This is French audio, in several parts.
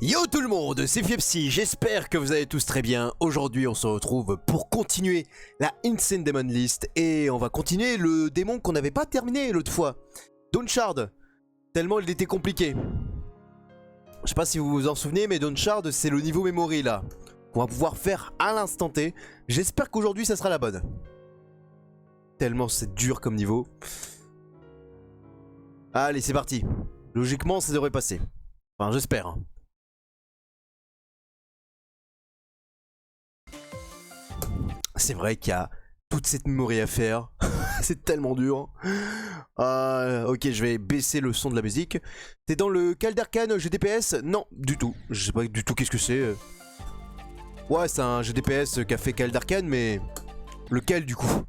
Yo tout le monde, c'est Fiepsi, j'espère que vous allez tous très bien. Aujourd'hui on se retrouve pour continuer la Insane Demon List et on va continuer le démon qu'on n'avait pas terminé l'autre fois, Dawnshard, tellement il était compliqué. Je sais pas si vous vous en souvenez, mais Dawnshard c'est le niveau memory là, qu'on va pouvoir faire à l'instant T. J'espère qu'aujourd'hui ça sera la bonne. Tellement c'est dur comme niveau. Allez c'est parti, logiquement ça devrait passer, enfin j'espère. C'est vrai qu'il y a toute cette mémoire à faire. C'est tellement dur. Ok, je vais baisser le son de la musique. T'es dans le Caldarkan GDPS? Non, du tout. Je sais pas du tout qu'est-ce que c'est. Ouais, c'est un GDPS qu'a fait Caldarkan, mais lequel du coup?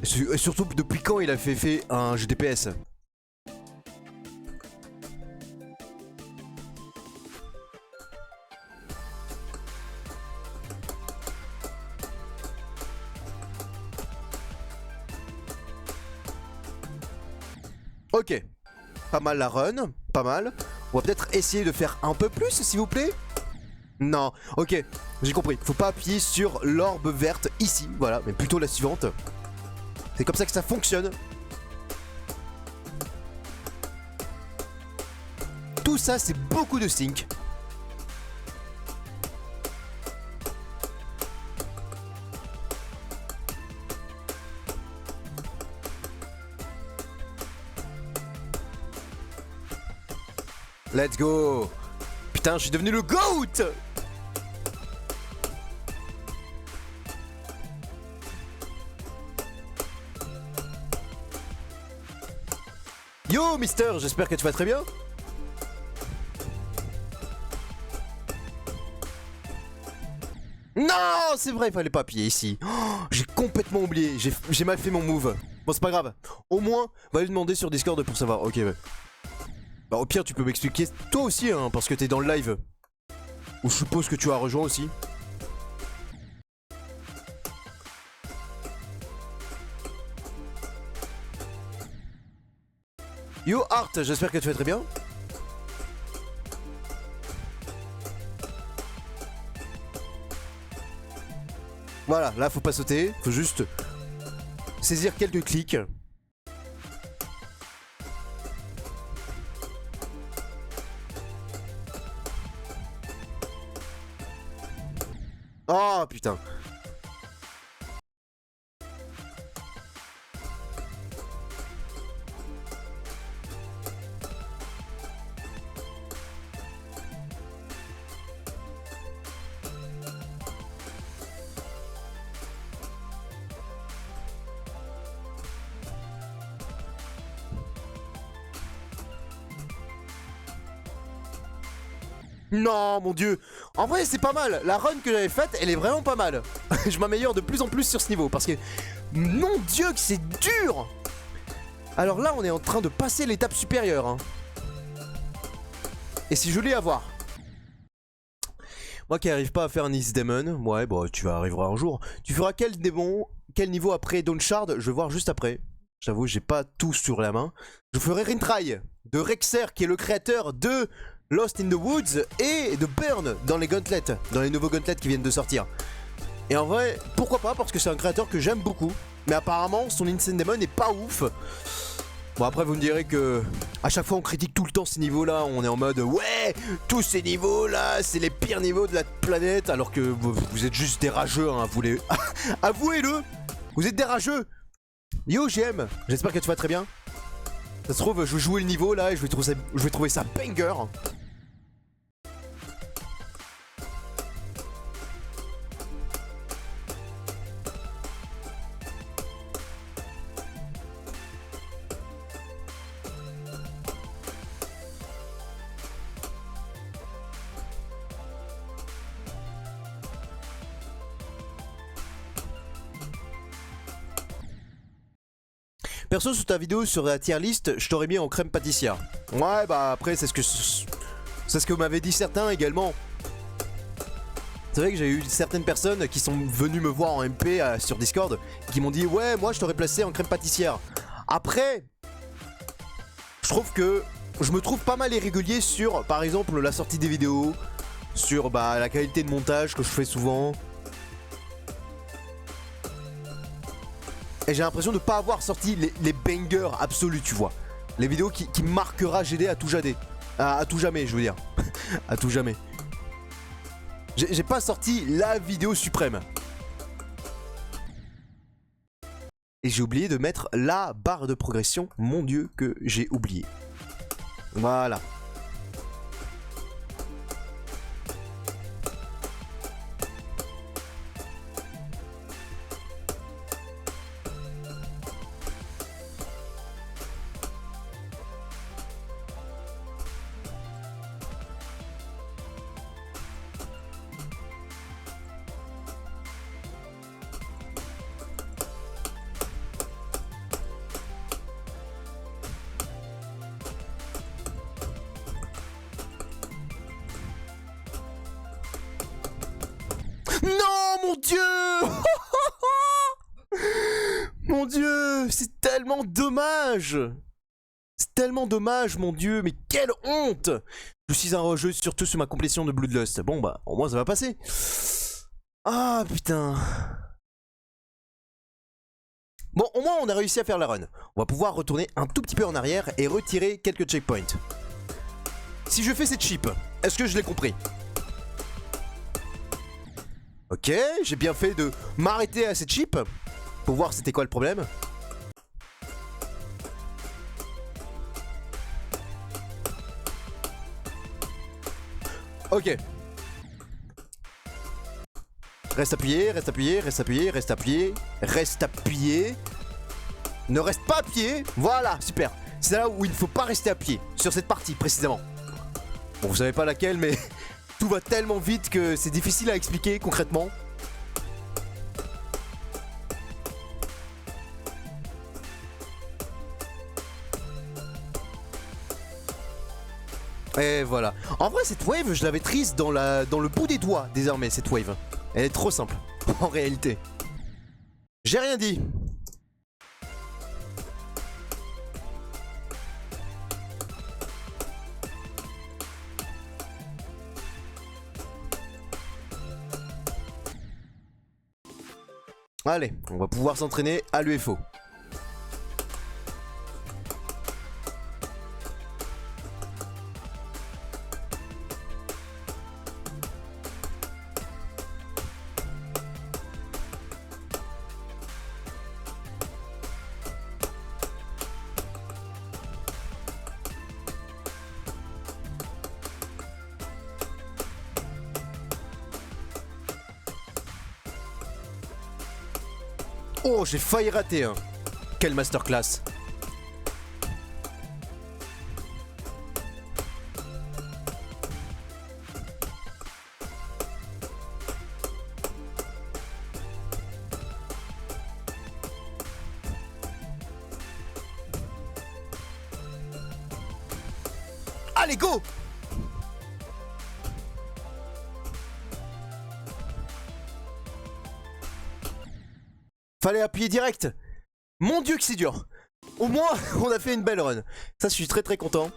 Et surtout, depuis quand il a fait un GDPS? Ok, pas mal la run, pas mal. On va peut-être essayer de faire un peu plus s'il vous plaît. Non, ok, j'ai compris. Faut pas appuyer sur l'orbe verte ici, voilà, mais plutôt la suivante. C'est comme ça que ça fonctionne. Tout ça c'est beaucoup de sync. Let's go! Putain, je suis devenu le GOAT! Yo, Mister, j'espère que tu vas très bien. Non, c'est vrai, il fallait pas appuyer ici. Oh, j'ai complètement oublié, j'ai mal fait mon move. Bon, c'est pas grave. Au moins, va lui demander sur Discord pour savoir. Ok, ouais. Bah au pire tu peux m'expliquer toi aussi hein, parce que t'es dans le live. Ou je suppose que tu as rejoint aussi. Yo Art, j'espère que tu vas très bien. Voilà, là faut pas sauter, faut juste saisir quelques clics. Oh putain. Non, mon dieu. En vrai, c'est pas mal. La run que j'avais faite, elle est vraiment pas mal. Je m'améliore de plus en plus sur ce niveau parce que... Mon dieu, que c'est dur. Alors là, on est en train de passer l'étape supérieure. Hein. Et c'est joli à voir. Moi qui arrive pas à faire un East Demon, ouais, bon, tu vas arriver un jour. Tu feras quel démon, quel niveau après Dawn Shard? Je vais voir juste après. J'avoue, j'ai pas tout sur la main. Je ferai Rintry de Rexer, qui est le créateur de Lost in the Woods et de Burn dans les gauntlets, dans les nouveaux gauntlets qui viennent de sortir. Et en vrai, pourquoi pas, parce que c'est un créateur que j'aime beaucoup. Mais apparemment, son Insane Demon n'est pas ouf. Bon, après, vous me direz que à chaque fois, on critique tout le temps ces niveaux-là. On est en mode, ouais, tous ces niveaux-là, c'est les pires niveaux de la planète. Alors que vous êtes juste des rageux, hein, vous les... Avouez-le, vous êtes des rageux. Yo, GM, j'espère que tu vas très bien. Ça se trouve, je vais jouer le niveau là et je vais trouver ça banger. Perso, sous ta vidéo sur la tier list, je t'aurais mis en crème pâtissière. Ouais, bah après, c'est ce que m'avaient dit certains également. C'est vrai que j'ai eu certaines personnes qui sont venues me voir en MP sur Discord qui m'ont dit ouais, moi je t'aurais placé en crème pâtissière. Après, je me trouve pas mal irrégulier sur, par exemple, la sortie des vidéos, sur la qualité de montage que je fais souvent. Et j'ai l'impression de pas avoir sorti les bangers absolus, tu vois. Les vidéos qui marquera GD à tout jamais. À tout jamais, je veux dire. À tout jamais. J'ai pas sorti la vidéo suprême. Et j'ai oublié de mettre la barre de progression. Mon dieu, que j'ai oublié. Voilà. Non, mon dieu. Mon dieu, c'est tellement dommage. C'est tellement dommage, mon dieu, mais quelle honte. Je suis un rejeu surtout sur ma complétion de Bloodlust. Bon bah, au moins ça va passer. Ah putain. Bon, au moins on a réussi à faire la run. On va pouvoir retourner un tout petit peu en arrière et retirer quelques checkpoints. Si je fais cette chip, est-ce que je l'ai compris? Ok, j'ai bien fait de m'arrêter à cette chip pour voir c'était quoi le problème. Ok. Reste appuyé, reste appuyé, reste appuyé, reste appuyé, reste appuyé. Ne reste pas appuyé. Voilà, super. C'est là où il ne faut pas rester appuyé, sur cette partie précisément. Bon, vous savez pas laquelle, mais tout va tellement vite que c'est difficile à expliquer concrètement. Et voilà. En vrai, cette wave, je l'avais prise dans le bout des doigts désormais, cette wave. Elle est trop simple, en réalité. J'ai rien dit. Allez, on va pouvoir s'entraîner à l'UFO. Oh, j'ai failli rater, hein. Quelle masterclass. Allez, go! Fallait appuyer direct. Mon dieu que c'est dur. Au moins, on a fait une belle run. Ça, je suis très content.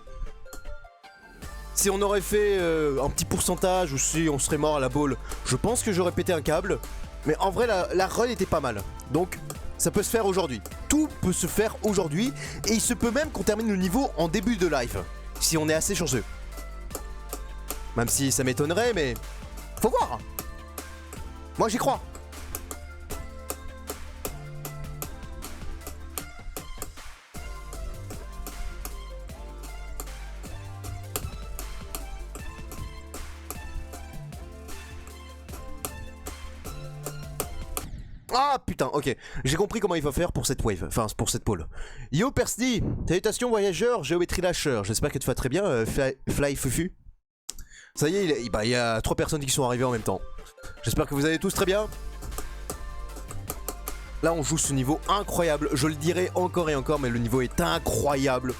Si on aurait fait un petit pourcentage ou si on serait mort à la balle, je pense que j'aurais pété un câble. Mais en vrai, la run était pas mal. Donc, ça peut se faire aujourd'hui. Tout peut se faire aujourd'hui. Et il se peut même qu'on termine le niveau en début de live. Si on est assez chanceux. Même si ça m'étonnerait, mais... faut voir. Moi, j'y crois. Ah putain, ok. J'ai compris comment il va faire pour cette wave. Enfin, pour cette pole. Yo Persdi, salutations voyageurs, géométrie lâcheur. J'espère que tu vas très bien, Fly Fufu. Ça y est, il y a 3 personnes qui sont arrivées en même temps. J'espère que vous allez tous très bien. Là, on joue ce niveau incroyable. Je le dirai encore et encore, mais le niveau est incroyable.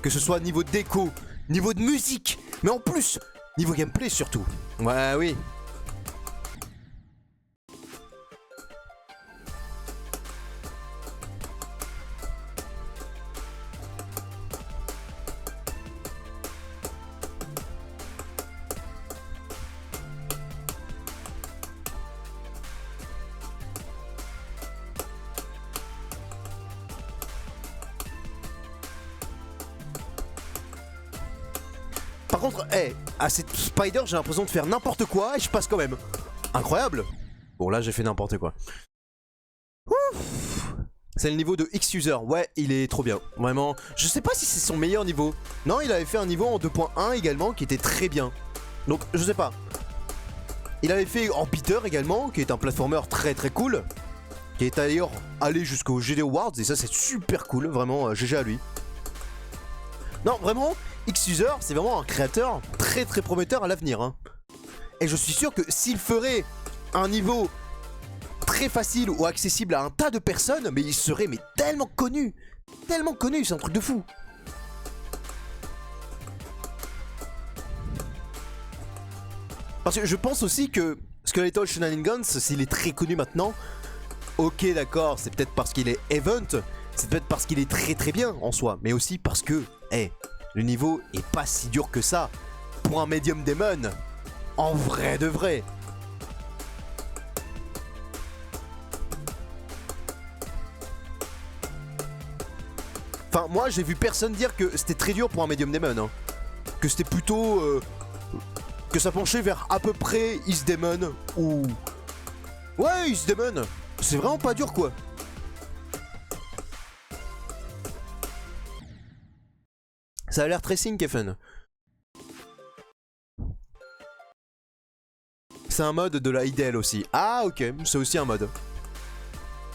Que ce soit niveau déco, niveau de musique, mais en plus, niveau gameplay surtout. Ouais, oui. Par contre, à cette spider, j'ai l'impression de faire n'importe quoi et je passe quand même. Incroyable. Bon, là, j'ai fait n'importe quoi. C'est le niveau de X-User. Ouais, il est trop bien. Vraiment. Je sais pas si c'est son meilleur niveau. Non, il avait fait un niveau en 2.1 également qui était très bien. Donc, je sais pas. Il avait fait Orbiter également, qui est un platformer très cool. Qui est d'ailleurs allé jusqu'au GD Awards et ça, c'est super cool. Vraiment, GG à lui. Non, vraiment, X-User, c'est vraiment un créateur très prometteur à l'avenir. Hein. Et je suis sûr que s'il ferait un niveau très facile ou accessible à un tas de personnes, mais il serait tellement connu. Tellement connu, c'est un truc de fou. Parce que je pense aussi que Skeletal Shenanigans, s'il est très connu maintenant, ok d'accord, c'est peut-être parce qu'il est event, c'est peut-être parce qu'il est très bien en soi, mais aussi parce que, le niveau est pas si dur que ça pour un Medium Demon. En vrai de vrai. Enfin, moi j'ai vu personne dire que c'était très dur pour un Medium Demon. Hein. Que c'était plutôt... que ça penchait vers à peu près Is Demon ou... Ouais, Is Demon. C'est vraiment pas dur quoi. Ça a l'air très sync, Kefen. C'est un mode de la IDL aussi. Ah, ok, c'est aussi un mode.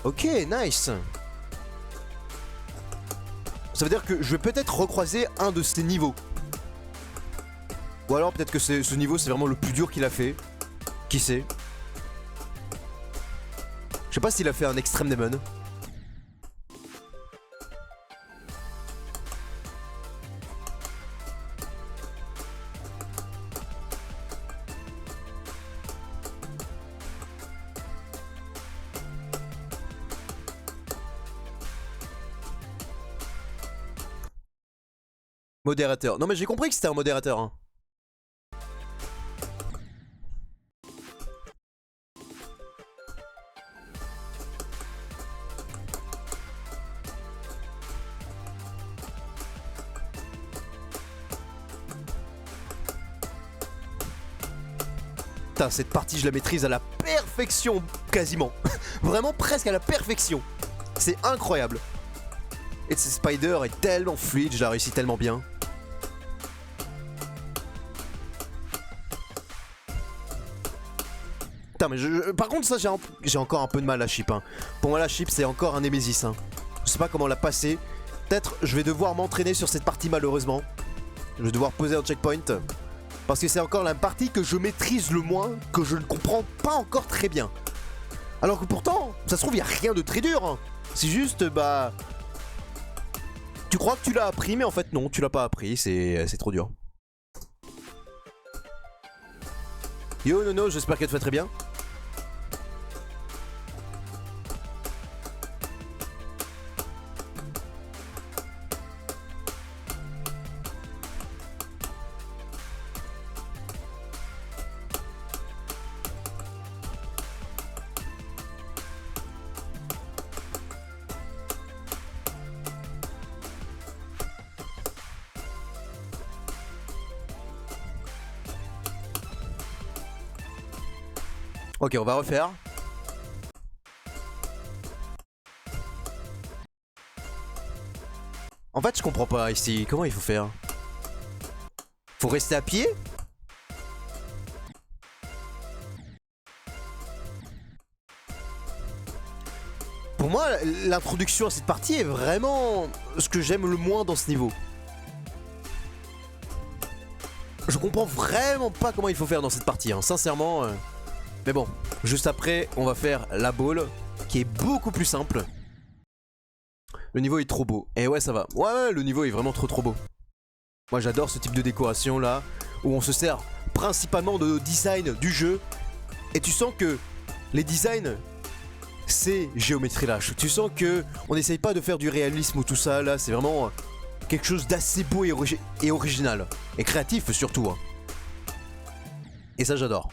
Ok, nice. Ça veut dire que je vais peut-être recroiser un de ces niveaux. Ou alors peut-être que ce niveau, c'est vraiment le plus dur qu'il a fait. Qui sait? Je sais pas s'il a fait un Extreme Demon. Modérateur. Non mais j'ai compris que c'était un modérateur. Hein. Putain, cette partie je la maîtrise à la perfection, quasiment. Vraiment presque à la perfection. C'est incroyable. Et ce spider est tellement fluide, je la réussis tellement bien. Putain, mais par contre, ça, j'ai encore un peu de mal à chip. Hein. Pour moi, la chip, c'est encore un Nemesis. Hein. Je sais pas comment la passer. Peut-être je vais devoir m'entraîner sur cette partie, malheureusement. Je vais devoir poser un checkpoint. Parce que c'est encore la partie que je maîtrise le moins, que je ne comprends pas encore très bien. Alors que pourtant, ça se trouve, il n'y a rien de très dur. Hein. C'est juste, bah... Tu crois que tu l'as appris, mais en fait, non, tu l'as pas appris. C'est trop dur. Yo, Nono, j'espère qu'elle te va très bien. Ok, on va refaire. En fait, je comprends pas ici. Comment il faut faire? Faut rester à pied? Pour moi, l'introduction à cette partie est vraiment ce que j'aime le moins dans ce niveau. Je comprends vraiment pas comment il faut faire dans cette partie, hein. Sincèrement. Mais bon, juste après, on va faire la bowl, qui est beaucoup plus simple. Le niveau est trop beau. Et ouais, ça va. Ouais, le niveau est vraiment trop beau. Moi, j'adore ce type de décoration là, où on se sert principalement de design du jeu. Et tu sens que les designs, c'est géométrie lâche. Tu sens que on n'essaye pas de faire du réalisme ou tout ça là. C'est vraiment quelque chose d'assez beau et original. Et créatif surtout. Hein. Et ça, j'adore.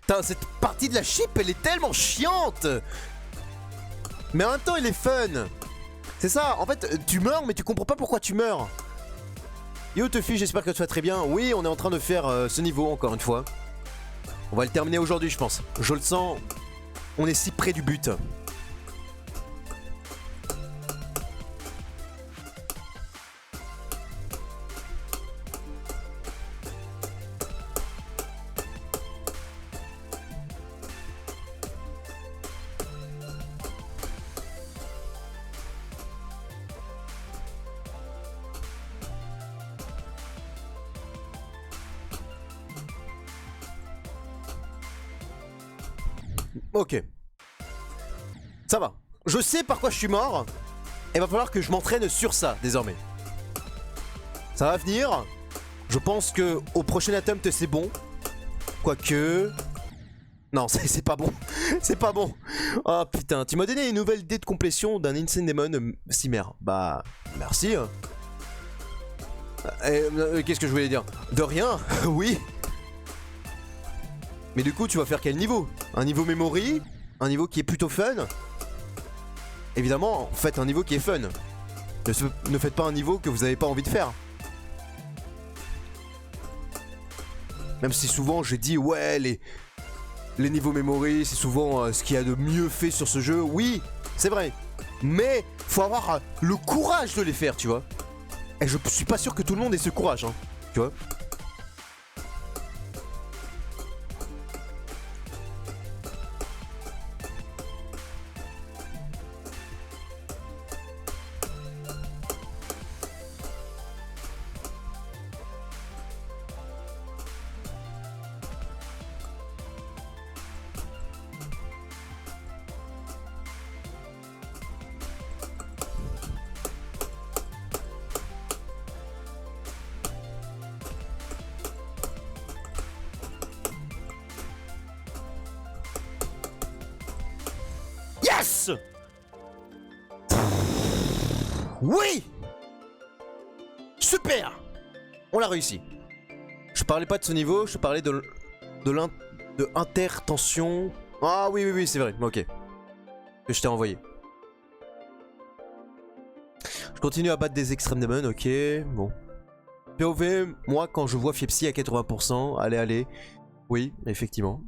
Putain, cette partie de la chip, elle est tellement chiante. Mais en même temps, elle est fun. C'est ça, en fait, tu meurs, mais tu comprends pas pourquoi tu meurs. Yo, Tuffy, j'espère que tu vas très bien. Oui, on est en train de faire ce niveau, encore une fois. On va le terminer aujourd'hui, je pense. Je le sens, on est si près du but. Ok. Ça va. Je sais par quoi je suis mort. Et va falloir que je m'entraîne sur ça, désormais. Ça va venir. Je pense que au prochain attempt, c'est bon. Quoique... Non, c'est pas bon. C'est pas bon. Oh putain, tu m'as donné une nouvelle idée de complétion d'un Insane Demon Cimer. Bah, merci. Qu'est-ce que je voulais dire? De rien, oui. Mais du coup, tu vas faire quel niveau? Un niveau memory? Un niveau qui est plutôt fun? Évidemment, faites un niveau qui est fun. Ne faites pas un niveau que vous n'avez pas envie de faire. Même si souvent j'ai dit, ouais, les niveaux memory, c'est souvent ce qu'il y a de mieux fait sur ce jeu. Oui, c'est vrai. Mais faut avoir le courage de les faire, tu vois. Et je suis pas sûr que tout le monde ait ce courage, hein, tu vois. Yes! Oui! Super! On l'a réussi. Je parlais pas de ce niveau, je parlais de intertension. Ah oui, c'est vrai, ok. Que je t'ai envoyé. continue à battre des extrêmes demons, ok, bon. POV, moi quand je vois Fiepsi à 80%, allez, oui, effectivement.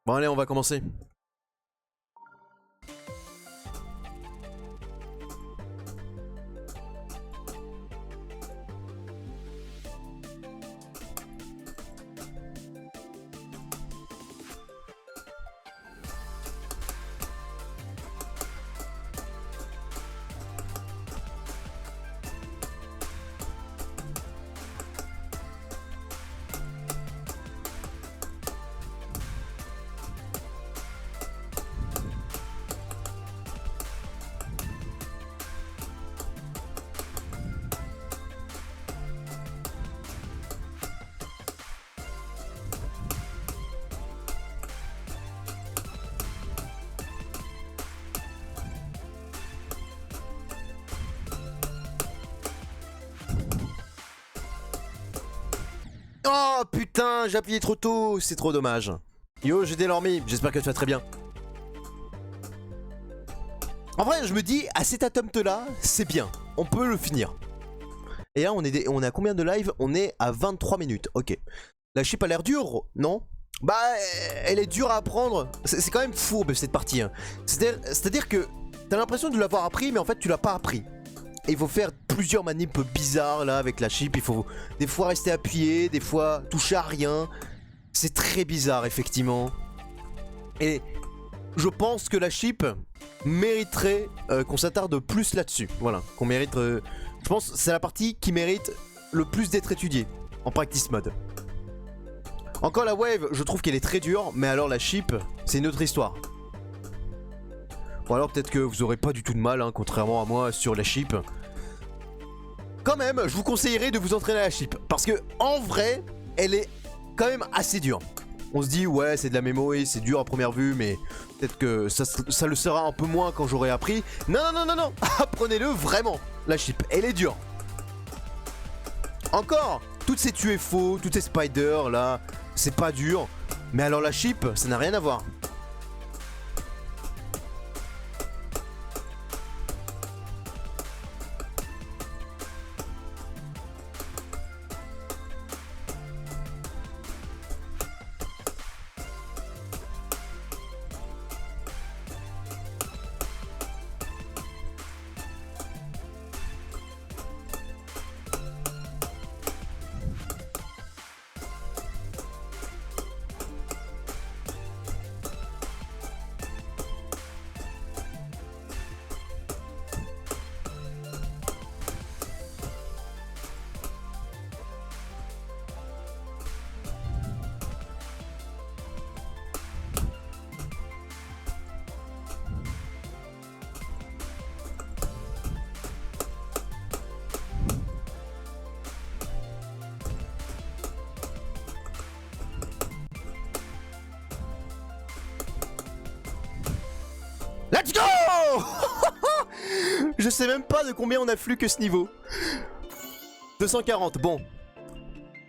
Bon allez, on va commencer. Oh putain, j'ai appuyé trop tôt, c'est trop dommage. Yo, j'ai dormi, j'espère que tu vas très bien. En vrai, je me dis, à cet attempt là, c'est bien, on peut le finir. Et là, on est à combien de live? On est à 23 minutes, ok. La chip a l'air dure, non? Bah, elle est dure à apprendre. C'est quand même fourbe cette partie. Hein. C'est-à-dire que t'as l'impression de l'avoir appris, mais en fait, tu l'as pas appris. Et il faut faire plusieurs manips bizarres là avec la chip. Il faut des fois rester appuyé, des fois toucher à rien. C'est très bizarre, effectivement. Et je pense que la chip mériterait qu'on s'attarde plus là-dessus. Voilà, qu'on mérite... je pense que c'est la partie qui mérite le plus d'être étudiée en practice mode. Encore la wave, je trouve qu'elle est très dure, mais alors la chip, c'est une autre histoire. Bon alors peut-être que vous aurez pas du tout de mal, hein, contrairement à moi, sur la chip. Quand même, je vous conseillerais de vous entraîner à la chip, parce que en vrai, elle est quand même assez dure. On se dit, ouais, c'est de la mémo et c'est dur à première vue, mais peut-être que ça le sera un peu moins quand j'aurai appris. Non, non, non, non, non, apprenez-le vraiment, la chip, elle est dure. Encore, toutes ces tués faux, toutes ces spiders là, c'est pas dur. Mais alors la chip, ça n'a rien à voir. Let's go. Je sais même pas de combien on a flux que ce niveau. 240, bon.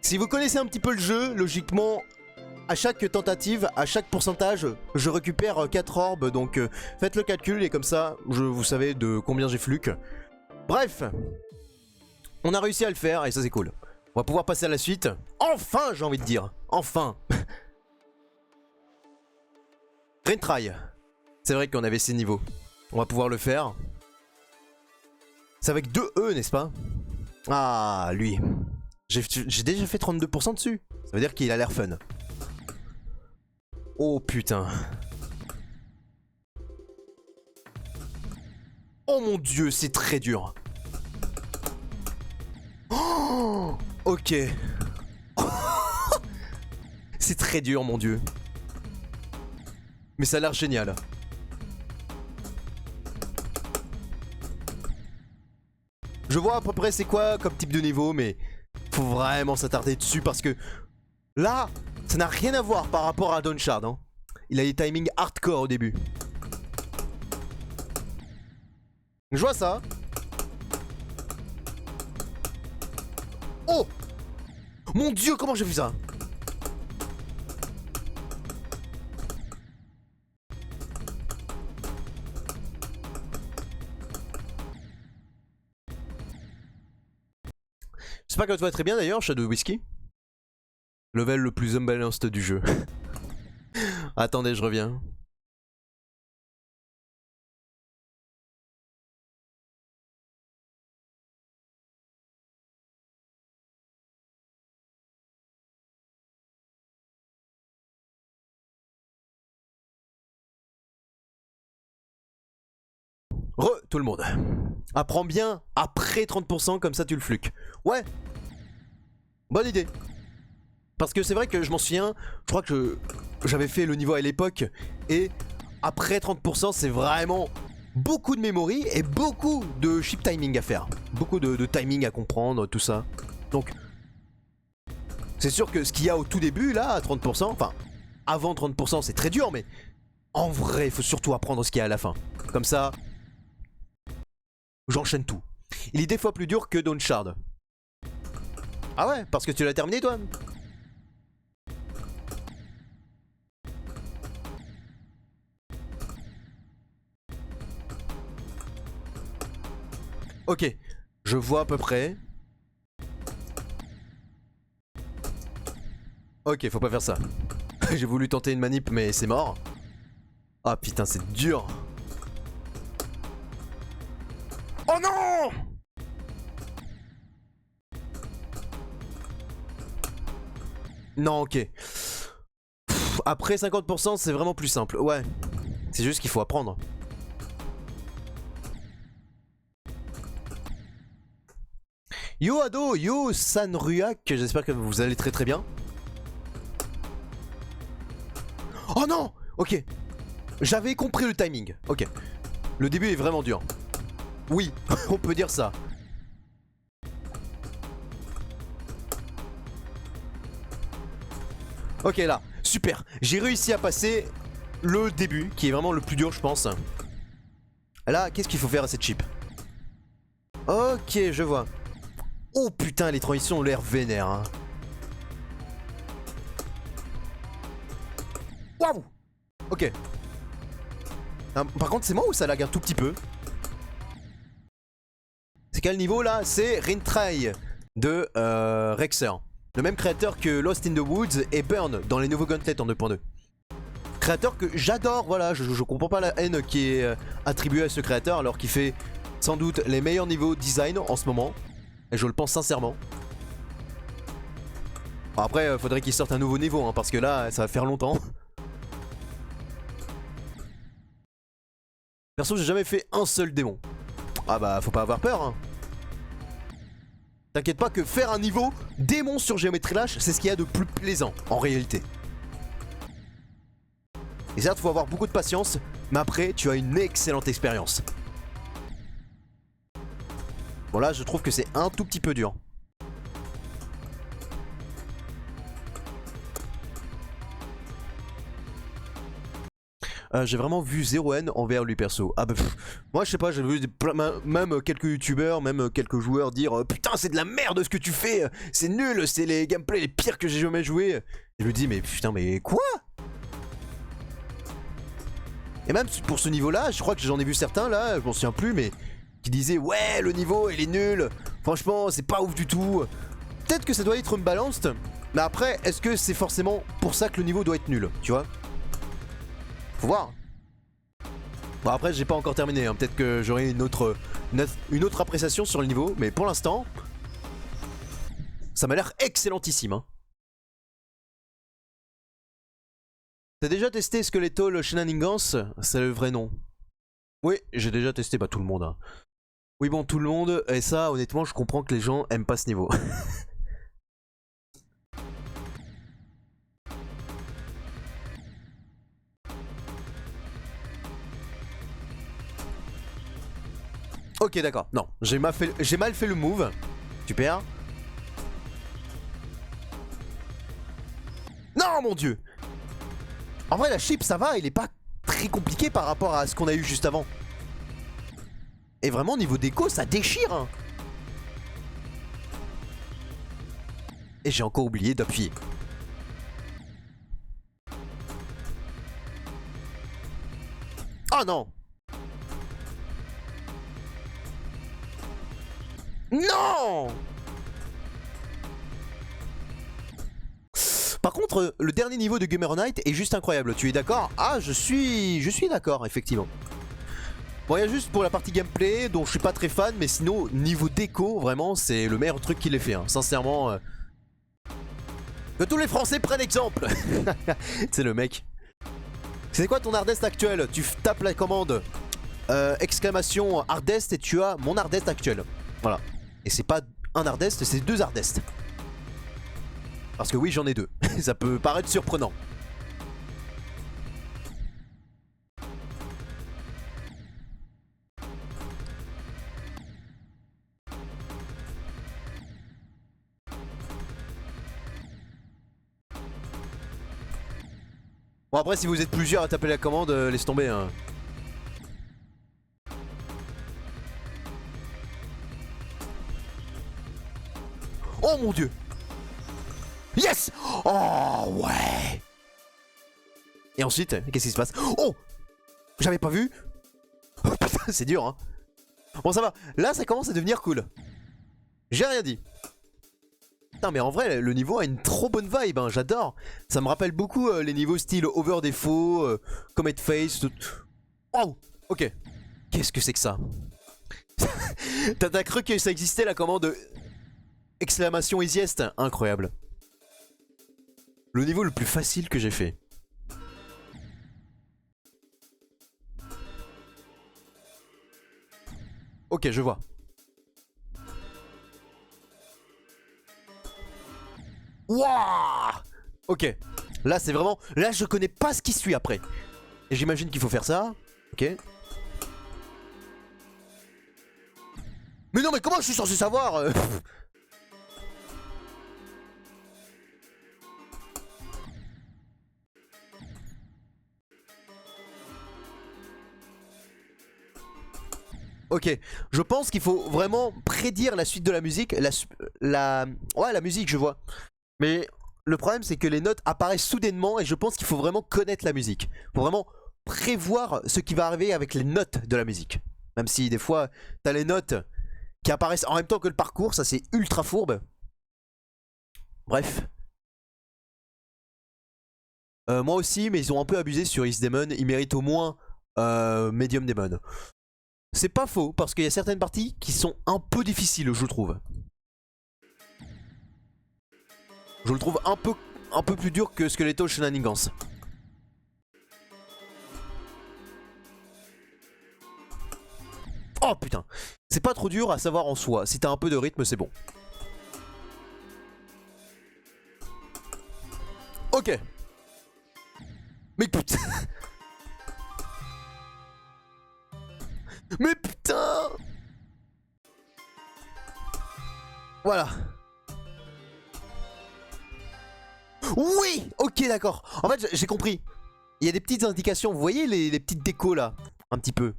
Si vous connaissez un petit peu le jeu, logiquement, à chaque tentative, à chaque pourcentage, je récupère 4 orbes. Donc faites le calcul et comme ça, vous savez de combien j'ai flux. Bref, on a réussi à le faire et ça c'est cool. On va pouvoir passer à la suite. Enfin, j'ai envie de dire. Enfin. Retry. C'est vrai qu'on avait ces niveaux. On va pouvoir le faire. C'est avec 2 E, n'est-ce pas? Ah, lui. J'ai déjà fait 32% dessus. Ça veut dire qu'il a l'air fun. Oh putain. Oh mon dieu, c'est très dur. Oh, ok. C'est très dur, mon dieu. Mais ça a l'air génial. Je vois à peu près c'est quoi comme type de niveau, mais faut vraiment s'attarder dessus parce que là, ça n'a rien à voir par rapport à Dawnshard. Hein. Il a des timings hardcore au début. Je vois ça. Oh! Mon dieu, comment j'ai vu ça? J'espère que tu vas très bien d'ailleurs, Shadow Whiskey. Level le plus unbalanced du jeu. Attendez, je reviens. Tout le monde. Apprends bien après 30%, comme ça tu le fluques. Ouais. Bonne idée. Parce que c'est vrai que je m'en souviens, je crois que j'avais fait le niveau à l'époque, et après 30% c'est vraiment beaucoup de memory et beaucoup de chip timing à faire. Beaucoup de timing à comprendre, tout ça. Donc, c'est sûr que ce qu'il y a au tout début, là, à 30%, enfin, avant 30% c'est très dur, mais en vrai, il faut surtout apprendre ce qu'il y a à la fin. Comme ça, j'enchaîne tout. Il est des fois plus dur que Dawn Shard. Ah ouais, parce que tu l'as terminé toi? Ok, je vois à peu près. Ok, faut pas faire ça. J'ai voulu tenter une manip mais c'est mort. Ah putain, c'est dur. Oh non! Non, ok. Après 50%, c'est vraiment plus simple. Ouais. C'est juste qu'il faut apprendre. Yo ado, yo Sanruak, j'espère que vous allez très très bien. Oh non! Ok. J'avais compris le timing. Ok. Le début est vraiment dur. Oui, on peut dire ça. Ok là, super. J'ai réussi à passer le début, qui est vraiment le plus dur je pense. Là, qu'est-ce qu'il faut faire à cette chip? Ok, je vois. Oh putain, les transitions ont l'air vénères. Hein. Waouh! Ok. Par contre, c'est moi ou ça lag un tout petit peu? C'est quel niveau là? C'est Rintray de Rexer. Le même créateur que Lost in the Woods et Burn dans les nouveaux Gauntlet en 2.2. Créateur que j'adore, voilà, je comprends pas la haine qui est attribuée à ce créateur alors qu'il fait sans doute les meilleurs niveaux design en ce moment. Et je le pense sincèrement. Bon, après, faudrait qu'il sorte un nouveau niveau hein, parce que là, ça va faire longtemps. Perso, j'ai jamais fait un seul démon. Ah bah, faut pas avoir peur hein. T'inquiète pas que faire un niveau démon sur Géométrie Dash, c'est ce qu'il y a de plus plaisant en réalité. Et certes, faut avoir beaucoup de patience, mais après, tu as une excellente expérience. Bon là, je trouve que c'est un tout petit peu dur. J'ai vraiment vu 0 haine envers lui perso. Ah bah moi je sais pas, j'ai vu même quelques youtubeurs, même quelques joueurs dire putain c'est de la merde ce que tu fais, c'est nul, c'est les gameplays les pires que j'ai jamais joué. Et je me dis mais putain mais quoi? Et même pour ce niveau là, je crois que j'en ai vu certains là, je m'en souviens plus mais qui disaient ouais le niveau il est nul, franchement c'est pas ouf du tout. Peut-être que ça doit être unbalanced, mais après est-ce que c'est forcément pour ça que le niveau doit être nul, tu vois? Faut voir. Bon après j'ai pas encore terminé, hein. Peut-être que j'aurai une autre appréciation sur le niveau, mais pour l'instant, ça m'a l'air excellentissime. Hein. T'as déjà testé Skeletal Shenanigans? C'est le vrai nom. Oui, j'ai déjà testé, bah tout le monde. Hein. Oui bon, tout le monde, et ça honnêtement je comprends que les gens aiment pas ce niveau. Ok d'accord, non, j'ai mal fait le move. Super. Non mon dieu. En vrai la chip ça va, il est pas très compliqué par rapport à ce qu'on a eu juste avant. Et vraiment niveau déco ça déchire hein. Et j'ai encore oublié d'appuyer. Oh non. Non. Par contre, le dernier niveau de Gamer Night est juste incroyable, tu es d'accord? Ah, je suis d'accord, effectivement. Bon, il y a juste pour la partie gameplay, dont je suis pas très fan, mais sinon, niveau déco, vraiment, c'est le meilleur truc qu'il ait fait, hein. Sincèrement. Que tous les Français prennent exemple. C'est le mec. C'est quoi ton hardest actuel? Tu tapes la commande exclamation hardest et tu as mon hardest actuel. Voilà. Et c'est pas un hardest, c'est 2 hardest. Parce que oui, j'en ai 2. Ça peut paraître surprenant. Bon, après, si vous êtes plusieurs à taper la commande, laisse tomber, hein. Oh mon dieu! Yes! Oh ouais! Et ensuite, qu'est-ce qui se passe? Oh! J'avais pas vu! Oh putain, c'est dur, hein. Bon, ça va. Là, ça commence à devenir cool. J'ai rien dit. Putain, mais en vrai, le niveau a une trop bonne vibe, hein. J'adore. Ça me rappelle beaucoup les niveaux style Over Défaut, Comet Face. Tout... Oh! Ok. Qu'est-ce que c'est que ça? T'as cru que ça existait la commande exclamation easiest? Incroyable. Le niveau le plus facile que j'ai fait. Ok, je vois. Wouah! Ok. Là, c'est vraiment... Là, je connais pas ce qui suit après. Et j'imagine qu'il faut faire ça. Ok. Mais non, mais comment je suis censé savoir Ok, je pense qu'il faut vraiment prédire la suite de la musique. Ouais, la musique, je vois. Mais le problème, c'est que les notes apparaissent soudainement et je pense qu'il faut vraiment connaître la musique. Faut vraiment prévoir ce qui va arriver avec les notes de la musique. Même si des fois, t'as les notes qui apparaissent en même temps que le parcours, ça c'est ultra fourbe. Bref. Moi aussi, mais ils ont un peu abusé sur Is Demon. Ils méritent au moins Medium Demon. C'est pas faux, parce qu'il y a certaines parties qui sont un peu difficiles, je trouve. Je le trouve un peu plus dur que Skeletal Shenanigans. Oh putain. C'est pas trop dur à savoir en soi. Si t'as un peu de rythme, c'est bon. Ok. Mais putain. Mais putain. Voilà. Oui. Ok, d'accord. En fait, j'ai compris. Il y a des petites indications. Vous voyez les petites décos là? Un petit peu.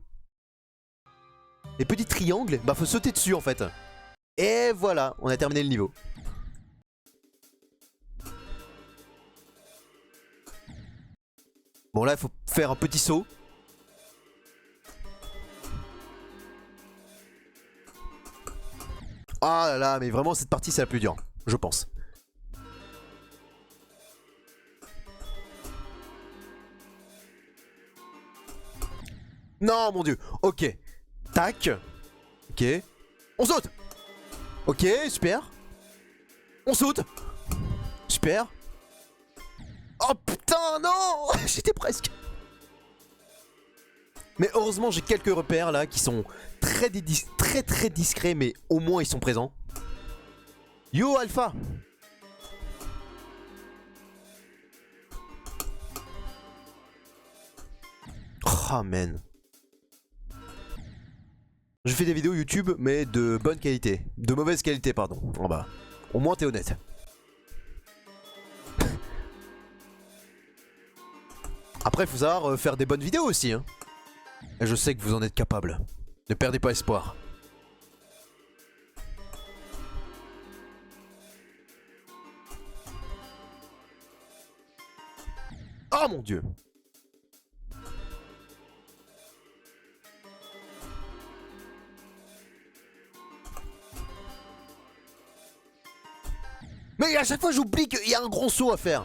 Les petits triangles. Bah faut sauter dessus en fait. Et voilà, on a terminé le niveau. Bon là, il faut faire un petit saut. Ah là là, mais vraiment cette partie c'est la plus dure, je pense. Non mon dieu, ok. Tac. Ok. On saute. Ok, super. On saute. Super. Oh putain, non. J'étais presque. Mais heureusement j'ai quelques repères là qui sont très discrets, mais au moins ils sont présents. Yo Alpha. Oh man. Je fais des vidéos YouTube mais de bonne qualité. De mauvaise qualité pardon. Oh bah. Au moins t'es honnête. Après faut savoir faire des bonnes vidéos aussi hein. Et je sais que vous en êtes capable. Ne perdez pas espoir. Oh mon dieu. Mais à chaque fois j'oublie qu'il y a un gros saut à faire.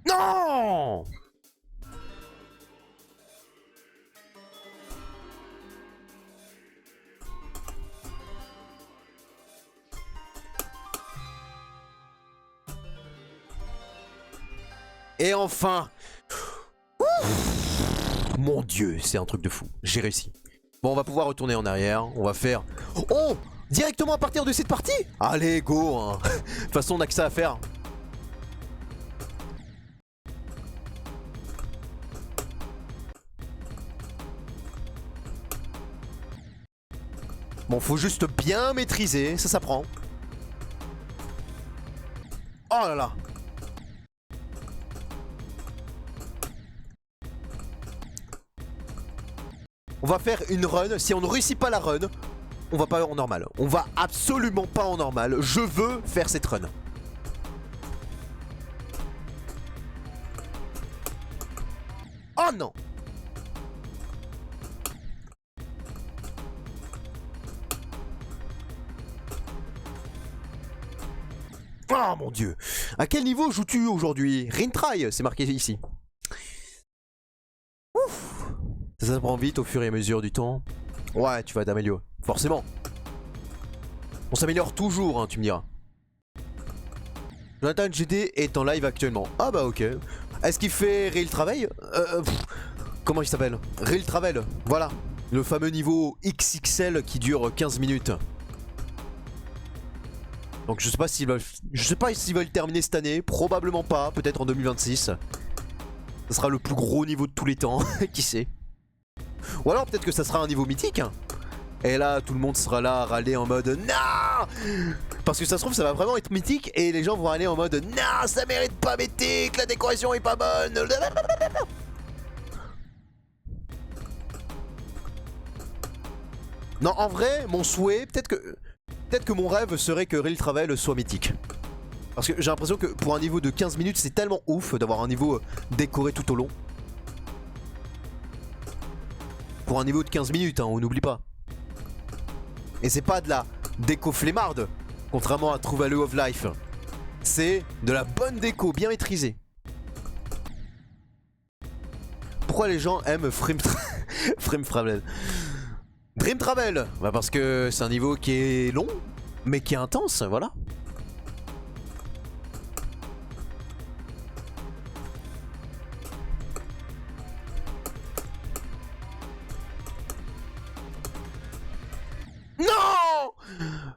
Non! Et enfin. Mon dieu, c'est un truc de fou. J'ai réussi. Bon, on va pouvoir retourner en arrière. On va faire... Oh! Directement à partir de cette partie? Allez, go hein. De toute façon, on a que ça à faire. Bon, faut juste bien maîtriser. Ça s'apprend. Oh là là. On va faire une run. Si on ne réussit pas la run, on va pas en normal. On va absolument pas en normal. Je veux faire cette run. Oh non. Oh mon dieu. À quel niveau joues-tu aujourd'hui? Rintry, c'est marqué ici. Ouf. Ça s'apprend vite au fur et à mesure du temps. Ouais, tu vas t'améliorer. Forcément. On s'améliore toujours, hein, tu me diras. Jonathan GD est en live actuellement. Ah bah ok. Est-ce qu'il fait Real Travel? Comment il s'appelle? Real Travel, voilà. Le fameux niveau XXL qui dure 15 minutes. Donc je sais pas s'il va... Je sais pas s'il va le terminer cette année. Probablement pas, peut-être en 2026. Ça sera le plus gros niveau de tous les temps, qui sait. Ou alors peut-être que ça sera un niveau mythique. Et là, tout le monde sera là à râler en mode non. Parce que ça se trouve, ça va vraiment être mythique. Et les gens vont aller en mode non, ça mérite pas mythique, la décoration est pas bonne. Non, en vrai, mon souhait, peut-être que mon rêve serait que Real Travel soit mythique. Parce que j'ai l'impression que pour un niveau de 15 minutes, c'est tellement ouf d'avoir un niveau décoré tout au long. Pour un niveau de 15 minutes, hein, on n'oublie pas. Et c'est pas de la déco flemmarde, contrairement à True Value of Life. C'est de la bonne déco, bien maîtrisée. Pourquoi les gens aiment Frame Travel? Dream Travel, bah parce que c'est un niveau qui est long, mais qui est intense, voilà. Non!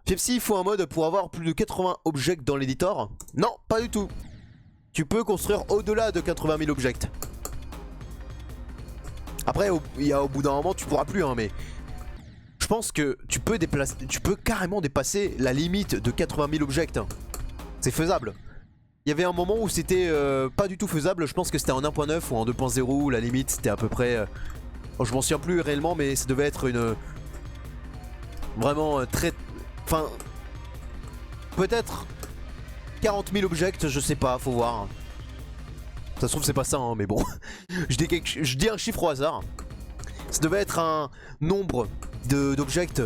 Pepsi, il faut un mode pour avoir plus de 80 objects dans l'éditor? Non, pas du tout. Tu peux construire au-delà de 80 000 objects. Après, au bout d'un moment, tu pourras plus, hein, mais... Je pense que tu peux carrément dépasser la limite de 80 000 objects. C'est faisable. Il y avait un moment où c'était pas du tout faisable. Je pense que c'était en 1.9 ou en 2.0 où la limite c'était à peu près... je m'en souviens plus réellement, mais ça devait être une... Vraiment très... Enfin... Peut-être 40 000 objects, je sais pas, faut voir. Ça se trouve c'est pas ça, hein, mais bon. je dis un chiffre au hasard. Ça devait être un nombre d'objects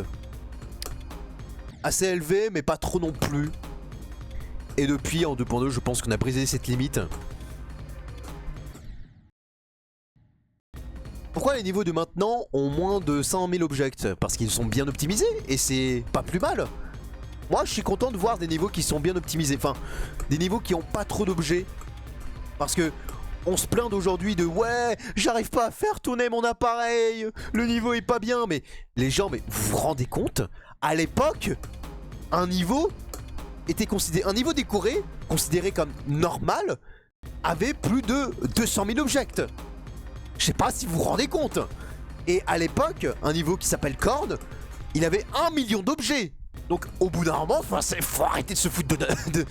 assez élevé, mais pas trop non plus. Et depuis, en 2.2, je pense qu'on a brisé cette limite. Pourquoi les niveaux de maintenant ont moins de 100 000 objects? Parce qu'ils sont bien optimisés, et c'est pas plus mal. Moi, je suis content de voir des niveaux qui sont bien optimisés. Enfin, des niveaux qui ont pas trop d'objets. Parce que... On se plaint d'aujourd'hui de ouais, j'arrive pas à faire tourner mon appareil, le niveau est pas bien, mais les gens, mais vous vous rendez compte? À l'époque, un niveau était considéré, un niveau décoré, considéré comme normal, avait plus de 200 000 objects. Je sais pas si vous vous rendez compte. Et à l'époque, un niveau qui s'appelle Korn, il avait 1 million d'objets. Donc au bout d'un moment, faut arrêter de se foutre de...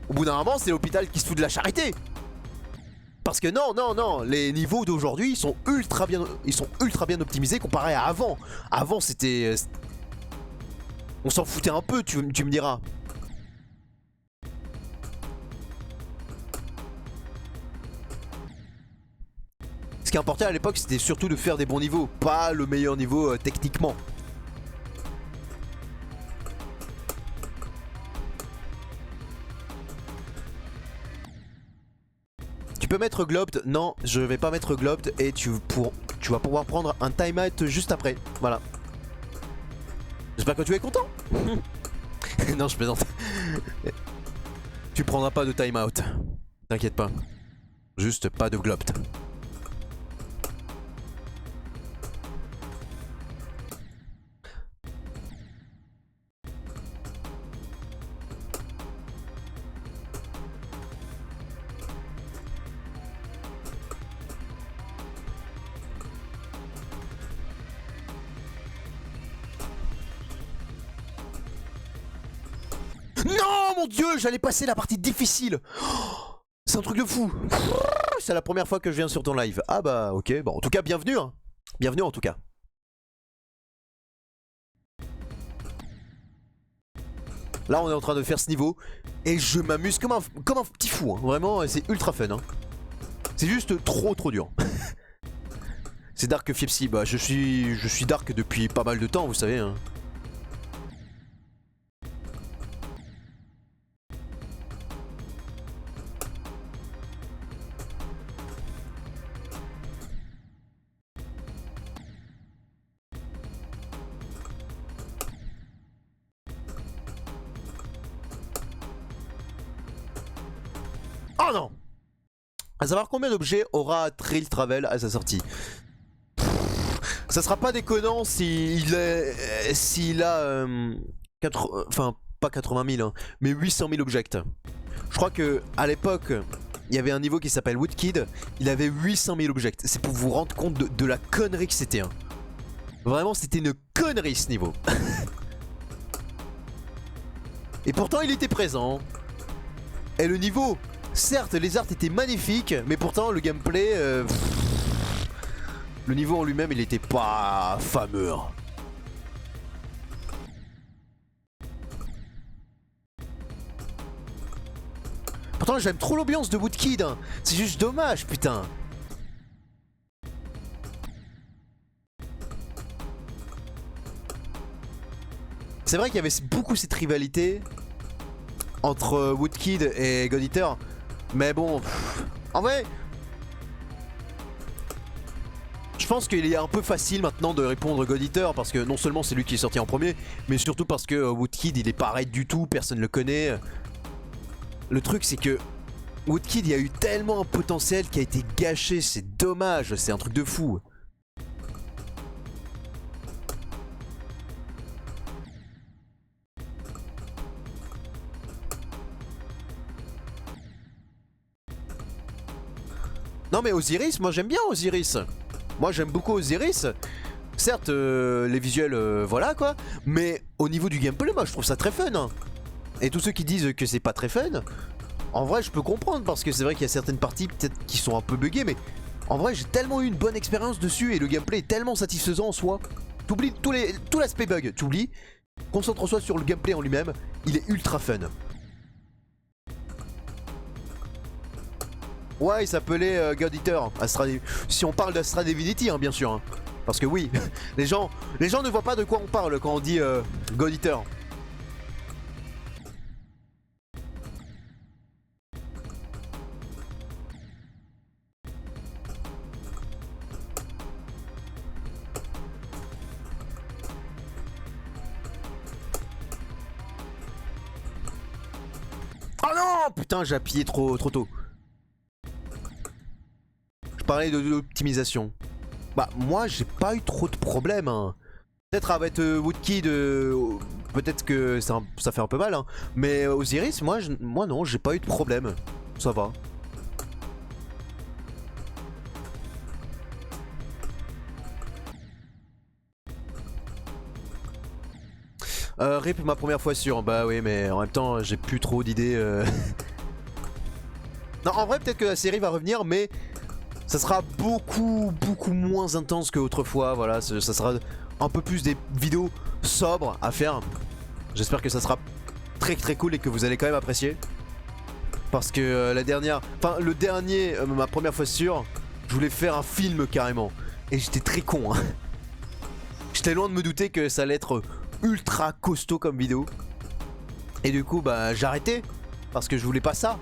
Au bout d'un moment, c'est l'hôpital qui se fout de la charité. Parce que non, les niveaux d'aujourd'hui sont ultra bien optimisés comparé à avant. Avant c'était... On s'en foutait un peu, tu me diras. Ce qui importait à l'époque, c'était surtout de faire des bons niveaux, pas le meilleur niveau techniquement. Tu peux mettre Globed? Non, je vais pas mettre Globed et tu vas pouvoir prendre un timeout juste après. Voilà. J'espère que tu es content. Non, je plaisante. Tu prendras pas de timeout. T'inquiète pas. Juste pas de Globed. Non, mon dieu, j'allais passer la partie difficile. C'est un truc de fou. C'est la première fois que je viens sur ton live. Ah bah ok, bon en tout cas bienvenue hein. Bienvenue en tout cas. Là on est en train de faire ce niveau et je m'amuse comme un petit fou hein. Vraiment c'est ultra fun hein. C'est juste trop dur. C'est Dark Fiepsi, bah je suis Dark depuis pas mal de temps vous savez hein. Oh non! À savoir combien d'objets aura Trill Travel à sa sortie. Ça sera pas déconnant s'il a enfin pas 80 000 hein, mais 800 000 objects. Je crois que à l'époque il y avait un niveau qui s'appelle Woodkid, il avait 800 000 objects. C'est pour vous rendre compte de la connerie que c'était hein. Vraiment c'était une connerie ce niveau. Et pourtant il était présent. Et le niveau, certes les arts étaient magnifiques, mais pourtant le gameplay... le niveau en lui-même il était pas fameux. Pourtant j'aime trop l'ambiance de Woodkid hein. C'est juste dommage putain. C'est vrai qu'il y avait beaucoup cette rivalité entre Woodkid et God Eater. Mais bon, en vrai, je pense qu'il est un peu facile maintenant de répondre God Eater parce que non seulement c'est lui qui est sorti en premier, mais surtout parce que Woodkid il est pas raid du tout, personne le connaît. Le truc c'est que Woodkid il y a eu tellement un potentiel qui a été gâché, c'est dommage, c'est un truc de fou. Non mais Osiris, moi j'aime bien Osiris. Moi j'aime beaucoup Osiris. Certes les visuels voilà quoi. Mais au niveau du gameplay moi je trouve ça très fun hein. Et tous ceux qui disent que c'est pas très fun, en vrai je peux comprendre parce que c'est vrai qu'il y a certaines parties peut-être qui sont un peu buggées. Mais en vrai j'ai tellement eu une bonne expérience dessus et le gameplay est tellement satisfaisant en soi. T'oublies tout l'aspect bug, t'oublies. Concentre-toi sur le gameplay en lui-même, il est ultra fun. Ouais, il s'appelait God Eater. Si on parle d'Astra Divinity, hein, bien sûr. Hein. Parce que oui, les gens ne voient pas de quoi on parle quand on dit God Eater. Oh non! Putain, j'ai appuyé trop tôt. Parlais de l'optimisation. Bah moi j'ai pas eu trop de problèmes hein. Peut-être avec Woodkid peut-être que ça fait un peu mal hein. Mais Osiris moi non j'ai pas eu de problème. Ça va. RIP ma première fois sur. Bah oui mais en même temps j'ai plus trop d'idées Non en vrai peut-être que la série va revenir mais ça sera beaucoup moins intense qu'autrefois, voilà, ça sera un peu plus des vidéos sobres à faire. J'espère que ça sera très cool et que vous allez quand même apprécier. Parce que la dernière, enfin le dernier, ma première fois sur, Je voulais faire un film carrément. Et j'étais très con, hein. J'étais loin de me douter que ça allait être ultra costaud comme vidéo. Et du coup, bah j'ai arrêté. Parce que je voulais pas ça.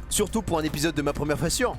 Surtout pour un épisode de ma première passion.